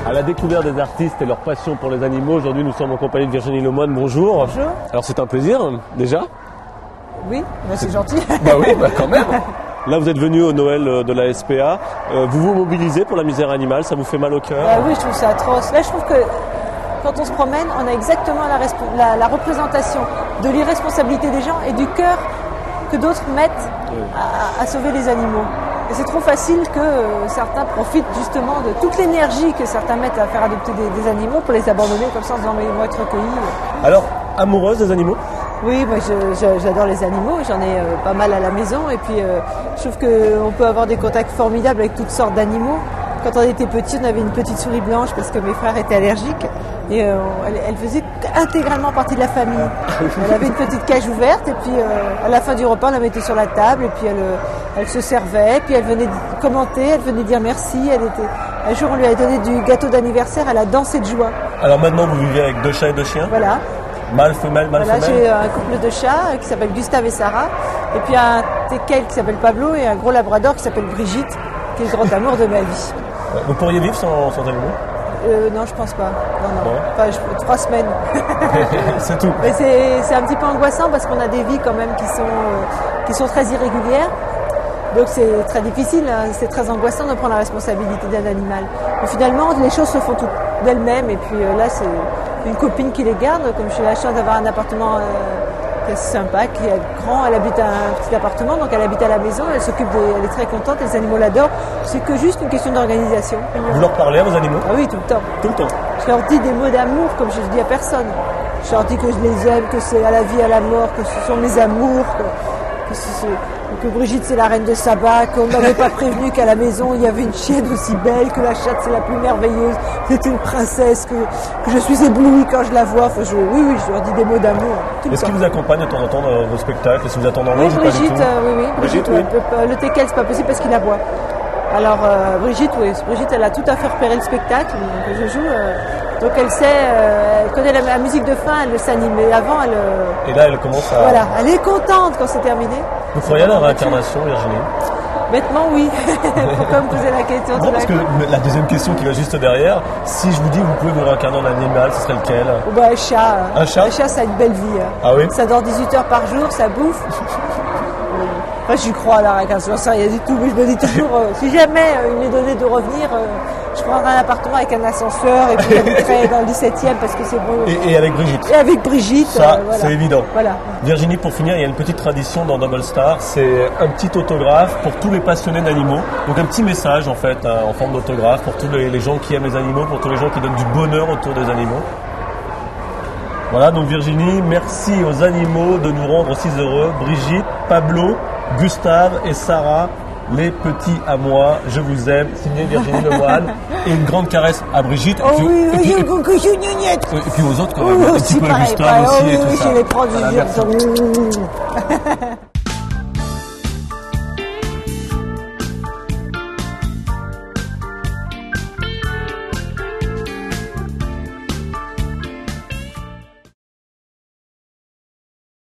À la découverte des artistes et leur passion pour les animaux, aujourd'hui nous sommes en compagnie de Virginie Lemoine. Bonjour. Bonjour. Alors c'est un plaisir, déjà. Oui, c'est gentil. Bah oui, quand même. Là vous êtes venu au Noël de la SPA. Vous vous mobilisez pour la misère animale, ça vous fait mal au cœur? Oui, je trouve ça atroce. Là je trouve que quand on se promène, on a exactement la représentation de l'irresponsabilité des gens et du cœur que d'autres mettent à sauver les animaux. Et c'est trop facile que certains profitent justement de toute l'énergie que certains mettent à faire adopter des animaux pour les abandonner comme ça en disant mais ils vont être recueillis. Alors, amoureuse des animaux? Oui, moi j'adore les animaux, j'en ai pas mal à la maison et puis je trouve qu'on peut avoir des contacts formidables avec toutes sortes d'animaux. Quand on était petit, on avait une petite souris blanche parce que mes frères étaient allergiques et elle faisait intégralement partie de la famille. Elle avait une petite cage ouverte et puis à la fin du repas, on la mettait sur la table et puis elle se servait, puis elle venait commenter, elle venait dire merci. Un jour, on lui a donné du gâteau d'anniversaire, elle a dansé de joie. Alors maintenant, vous vivez avec 2 chats et 2 chiens? Voilà. Mâle, femelle, mâle, voilà, femelle. j'ai un couple de chats qui s'appelle Gustave et Sarah, et puis un teckel qui s'appelle Pablo et un gros labrador qui s'appelle Brigitte, qui est le grand amour de ma vie. Vous pourriez vivre sans animaux? Non, je pense pas. Non. Bon. Enfin, 3 semaines. C'est tout. Mais c'est un petit peu angoissant parce qu'on a des vies quand même qui sont très irrégulières. Donc c'est très difficile, hein. C'est très angoissant de prendre la responsabilité d'un animal. Mais finalement, les choses se font toutes d'elles-mêmes. Et puis là, c'est une copine qui les garde. Comme j'ai la chance d'avoir un appartement qui est assez sympa, qui est grand, elle habite un petit appartement, donc elle habite à la maison, elle elle est très contente, les animaux l'adorent. C'est que juste une question d'organisation. Vous leur parlez à vos animaux? Ah oui, tout le temps. Tout le temps. Je leur dis des mots d'amour comme je ne dis à personne. Je leur dis que je les aime, que c'est à la vie, à la mort, que ce sont mes amours, que Brigitte c'est la reine de Saba, qu'on m'avait pas prévenu qu'à la maison il y avait une chienne aussi belle, que la chatte c'est la plus merveilleuse, c'est une princesse, que je suis éblouie quand je la vois. Enfin, oui, je leur dis des mots d'amour. Est-ce qu'ils vous accompagnent de temps en temps dans vos spectacles? Est-ce que vous attendez en loge ou pas du tout? Oui. Brigitte, oui. Le teckel c'est pas possible parce qu'il aboie. Alors Brigitte, elle a tout à fait repéré le spectacle que je joue. Donc elle sait, elle connaît la musique de fin, elle s'anime. Mais avant, Et là, elle commence à... Voilà, elle est contente quand c'est terminé. Vous croyez à la réincarnation, Virginie? Bêtement, oui. Pourquoi me poser la question? Non, parce que la deuxième question qui va juste derrière, si je vous dis que vous pouvez vous réincarner en animal, ce serait lequel? Un chat. Un chat? Un chat, ça a une belle vie. Ah oui? Ça dort 18 heures par jour, ça bouffe. Enfin, j'y crois à la réincarnation, j'en sais rien du tout, mais je me dis toujours, si jamais il m'est donné de revenir, je prendrai un appartement avec un ascenseur et puis j'habiterai dans le 17e parce que c'est beau. Et avec Brigitte? Et avec Brigitte. Ça, voilà. c'est évident. Voilà. Virginie, pour finir, il y a une petite tradition dans Double Star, c'est un petit autographe pour tous les passionnés d'animaux. Donc un petit message en fait, en forme d'autographe pour tous les gens qui aiment les animaux, pour tous les gens qui donnent du bonheur autour des animaux. Voilà, donc Virginie, merci aux animaux de nous rendre aussi heureux. Brigitte, Pablo, Gustave et Sarah, les petits à moi, je vous aime, signé Virginie Lemoine. Et une grande caresse à Brigitte. Oh et puis aux autres quand même, un petit peu à Gustave aussi et tout ça. Je les prends du